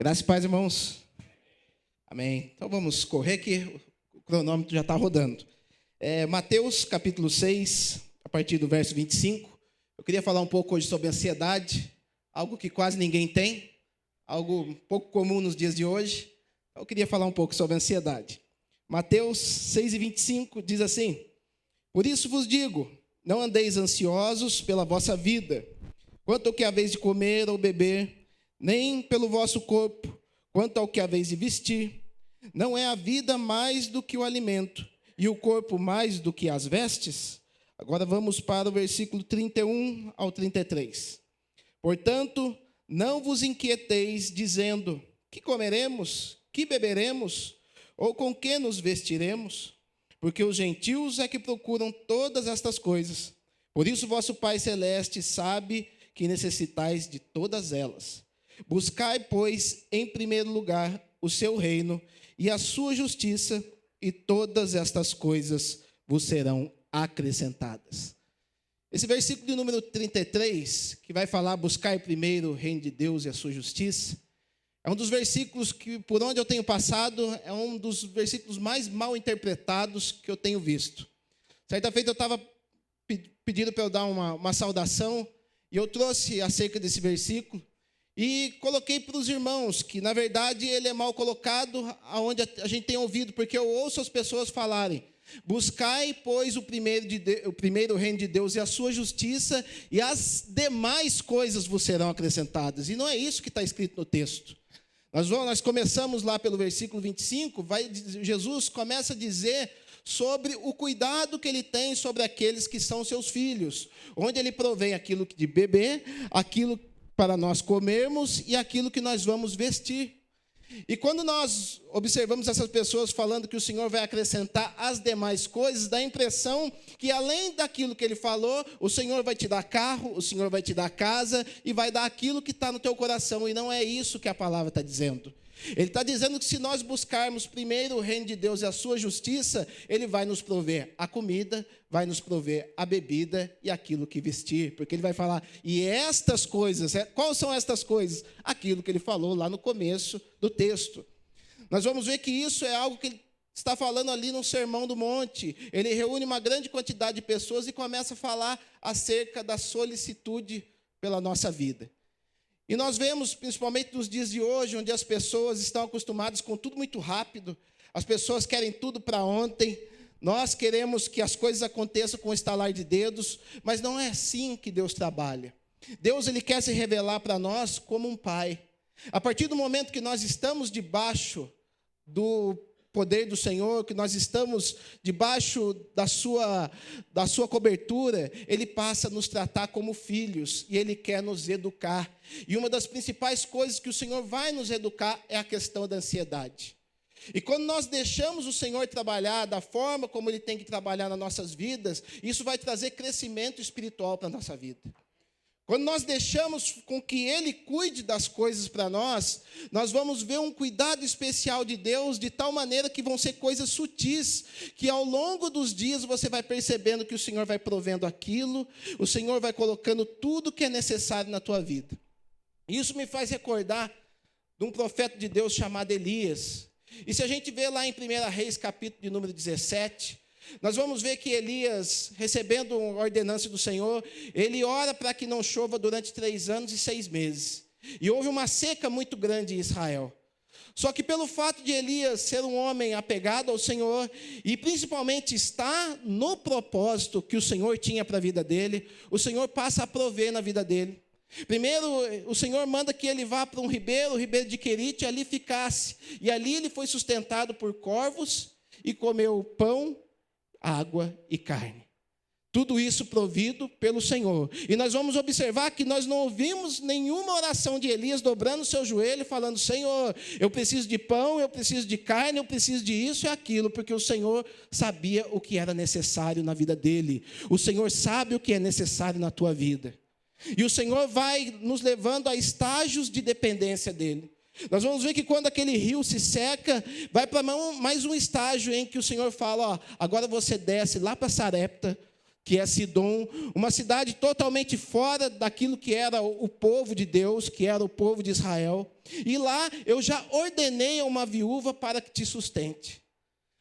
Graças e paz, irmãos. Amém. Então vamos correr que o cronômetro já está rodando. Mateus capítulo 6, a partir do verso 25. Eu queria falar um pouco hoje sobre ansiedade, algo que quase ninguém tem, algo pouco comum nos dias de hoje. Eu queria falar um pouco sobre ansiedade. Mateus 6 e 25 diz assim: Por isso vos digo, não andeis ansiosos pela vossa vida, quanto ao que haveis de comer ou beber, nem pelo vosso corpo, quanto ao que haveis de vestir. Não é a vida mais do que o alimento, e o corpo mais do que as vestes? Agora vamos para o versículo 31 ao 33. Portanto, não vos inquieteis, dizendo: que comeremos, que beberemos, ou com que nos vestiremos? Porque os gentios é que procuram todas estas coisas. Por isso vosso Pai Celeste sabe que necessitais de todas elas. Buscai, pois, em primeiro lugar o seu reino e a sua justiça, e todas estas coisas vos serão acrescentadas. Esse versículo de número 33, que vai falar buscai primeiro o reino de Deus e a sua justiça, é um dos versículos que, por onde eu tenho passado, é um dos versículos mais mal interpretados que eu tenho visto. Certa feita eu estava pedindo para eu dar uma saudação, e eu trouxe acerca desse versículo, e coloquei para os irmãos que, na verdade, ele é mal colocado aonde a gente tem ouvido, porque eu ouço as pessoas falarem: buscai, pois, o primeiro reino de Deus e a sua justiça, e as demais coisas vos serão acrescentadas. E não é isso que está escrito no texto. Nós começamos lá pelo versículo 25, Jesus começa a dizer sobre o cuidado que ele tem sobre aqueles que são seus filhos, onde ele provém aquilo de beber, aquilo para nós comermos e aquilo que nós vamos vestir. E quando nós observamos essas pessoas falando que o Senhor vai acrescentar as demais coisas, dá a impressão que além daquilo que ele falou, o Senhor vai te dar carro, o Senhor vai te dar casa e vai dar aquilo que está no teu coração. E não é isso que a palavra está dizendo. Ele está dizendo que se nós buscarmos primeiro o reino de Deus e a sua justiça, ele vai nos prover a comida, vai nos prover a bebida e aquilo que vestir. Porque ele vai falar, e estas coisas, quais são estas coisas? Aquilo que ele falou lá no começo do texto. Nós vamos ver que isso é algo que ele está falando ali no Sermão do Monte. Ele reúne uma grande quantidade de pessoas e começa a falar acerca da solicitude pela nossa vida. E nós vemos, principalmente nos dias de hoje, onde as pessoas estão acostumadas com tudo muito rápido, as pessoas querem tudo para ontem, nós queremos que as coisas aconteçam com o estalar de dedos, mas não é assim que Deus trabalha. Deus, ele quer se revelar para nós como um pai. A partir do momento que nós estamos debaixo do poder do Senhor, que nós estamos debaixo da sua cobertura, ele passa a nos tratar como filhos e ele quer nos educar. E uma das principais coisas que o Senhor vai nos educar é a questão da ansiedade. E quando nós deixamos o Senhor trabalhar da forma como ele tem que trabalhar nas nossas vidas, isso vai trazer crescimento espiritual para a nossa vida. Quando nós deixamos com que ele cuide das coisas para nós, nós vamos ver um cuidado especial de Deus, de tal maneira que vão ser coisas sutis, que ao longo dos dias você vai percebendo que o Senhor vai provendo aquilo, o Senhor vai colocando tudo que é necessário na tua vida. Isso me faz recordar de um profeta de Deus chamado Elias. E se a gente vê lá em 1 Reis, capítulo de número 17, nós vamos ver que Elias, recebendo uma ordenança do Senhor, ele ora para que não chova durante 3 anos e 6 meses. E houve uma seca muito grande em Israel. Só que pelo fato de Elias ser um homem apegado ao Senhor, e principalmente estar no propósito que o Senhor tinha para a vida dele, o Senhor passa a prover na vida dele. Primeiro, o Senhor manda que ele vá para um ribeiro, o ribeiro de Querite, e ali ficasse. E ali ele foi sustentado por corvos e comeu pão, água e carne. Tudo isso provido pelo Senhor. E nós vamos observar que nós não ouvimos nenhuma oração de Elias dobrando o seu joelho, falando: Senhor, eu preciso de pão, eu preciso de carne, eu preciso de isso e aquilo, porque o Senhor sabia o que era necessário na vida dele. O Senhor sabe o que é necessário na tua vida. E o Senhor vai nos levando a estágios de dependência dele. Nós vamos ver que quando aquele rio se seca, vai para mais um estágio em que o Senhor fala: agora você desce lá para Sarepta, que é Sidom, uma cidade totalmente fora daquilo que era o povo de Deus, que era o povo de Israel. E lá eu já ordenei a uma viúva para que te sustente.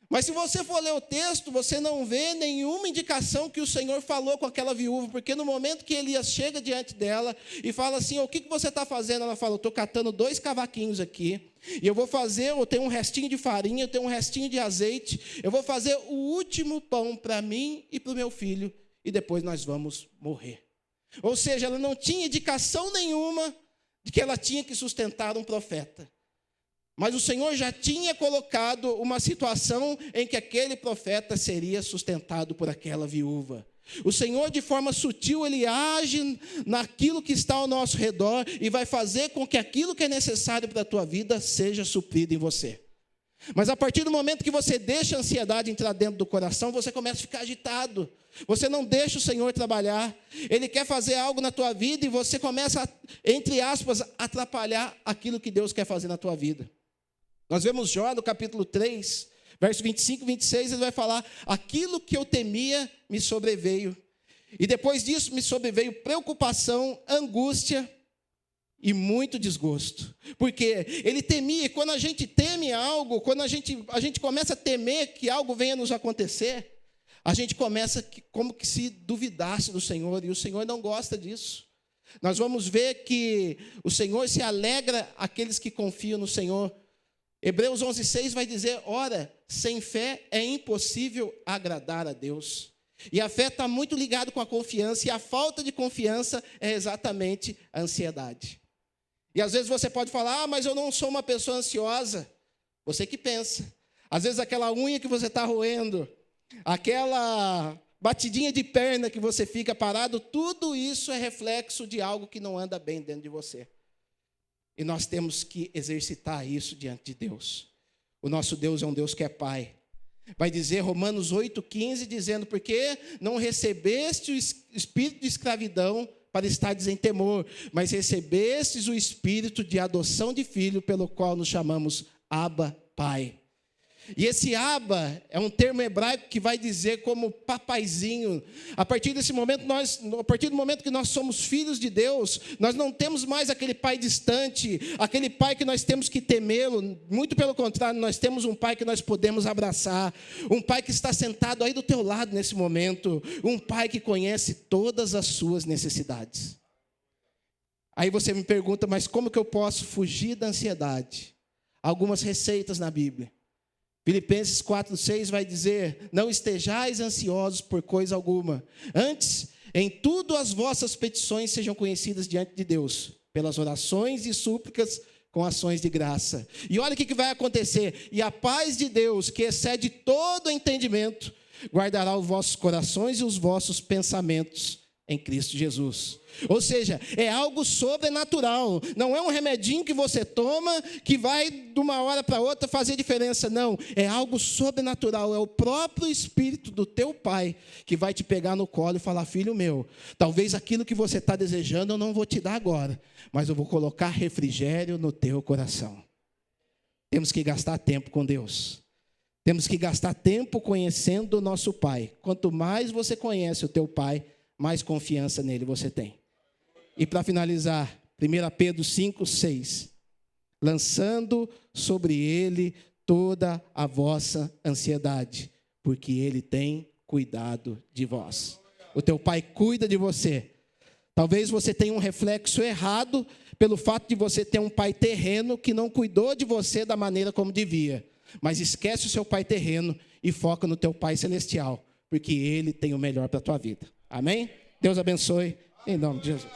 Mas se você for ler o texto, você não vê nenhuma indicação que o Senhor falou com aquela viúva, porque no momento que Elias chega diante dela e fala assim, o que você está fazendo? Ela fala, eu estou catando 2 cavaquinhos aqui, e eu tenho um restinho de farinha, eu tenho um restinho de azeite, eu vou fazer o último pão para mim e para o meu filho, e depois nós vamos morrer. Ou seja, ela não tinha indicação nenhuma de que ela tinha que sustentar um profeta. Mas o Senhor já tinha colocado uma situação em que aquele profeta seria sustentado por aquela viúva. O Senhor, de forma sutil, Ele age naquilo que está ao nosso redor e vai fazer com que aquilo que é necessário para a tua vida seja suprido em você. Mas a partir do momento que você deixa a ansiedade entrar dentro do coração, você começa a ficar agitado. Você não deixa o Senhor trabalhar. Ele quer fazer algo na tua vida e você começa, entre aspas, a atrapalhar aquilo que Deus quer fazer na tua vida. Nós vemos Jó no capítulo 3, verso 25 e 26, ele vai falar, aquilo que eu temia me sobreveio. E depois disso me sobreveio preocupação, angústia e muito desgosto. Porque ele temia, e quando a gente teme algo, quando a gente começa a temer que algo venha nos acontecer, a gente começa como que se duvidasse do Senhor, e o Senhor não gosta disso. Nós vamos ver que o Senhor se alegra aqueles que confiam no Senhor. Hebreus 11:6 vai dizer, ora, sem fé é impossível agradar a Deus. E a fé está muito ligada com a confiança, e a falta de confiança é exatamente a ansiedade. E às vezes você pode falar, mas eu não sou uma pessoa ansiosa. Você que pensa. Às vezes aquela unha que você está roendo, aquela batidinha de perna que você fica parado, tudo isso é reflexo de algo que não anda bem dentro de você. E nós temos que exercitar isso diante de Deus. O nosso Deus é um Deus que é Pai. Vai dizer Romanos 8,15, dizendo, porque não recebeste o espírito de escravidão para estares em temor, mas recebestes o espírito de adoção de filho, pelo qual nos chamamos Abba, Pai. E esse Abba é um termo hebraico que vai dizer como papaizinho. A partir do momento que nós somos filhos de Deus, nós não temos mais aquele pai distante, aquele pai que nós temos que temê-lo. Muito pelo contrário, nós temos um pai que nós podemos abraçar, um pai que está sentado aí do teu lado nesse momento, um pai que conhece todas as suas necessidades. Aí você me pergunta, mas como que eu posso fugir da ansiedade? Algumas receitas na Bíblia. Filipenses 4:6 vai dizer, não estejais ansiosos por coisa alguma, antes, em tudo as vossas petições sejam conhecidas diante de Deus, pelas orações e súplicas com ações de graça. E olha o que vai acontecer, e a paz de Deus, que excede todo entendimento, guardará os vossos corações e os vossos pensamentos em Cristo Jesus. Ou seja, é algo sobrenatural, não é um remedinho que você toma, que vai de uma hora para outra fazer diferença, não, é algo sobrenatural, é o próprio Espírito do teu Pai, que vai te pegar no colo e falar, filho meu, talvez aquilo que você está desejando eu não vou te dar agora, mas eu vou colocar refrigério no teu coração. Temos que gastar tempo com Deus, temos que gastar tempo conhecendo o nosso Pai. Quanto mais você conhece o teu Pai, mais confiança nele você tem. E para finalizar, 1 Pedro 5:6, lançando sobre ele toda a vossa ansiedade, porque ele tem cuidado de vós. O teu pai cuida de você. Talvez você tenha um reflexo errado pelo fato de você ter um pai terreno que não cuidou de você da maneira como devia. Mas esquece o seu pai terreno e foca no teu pai celestial, porque ele tem o melhor para a tua vida. Amém? Deus abençoe, em nome de Jesus.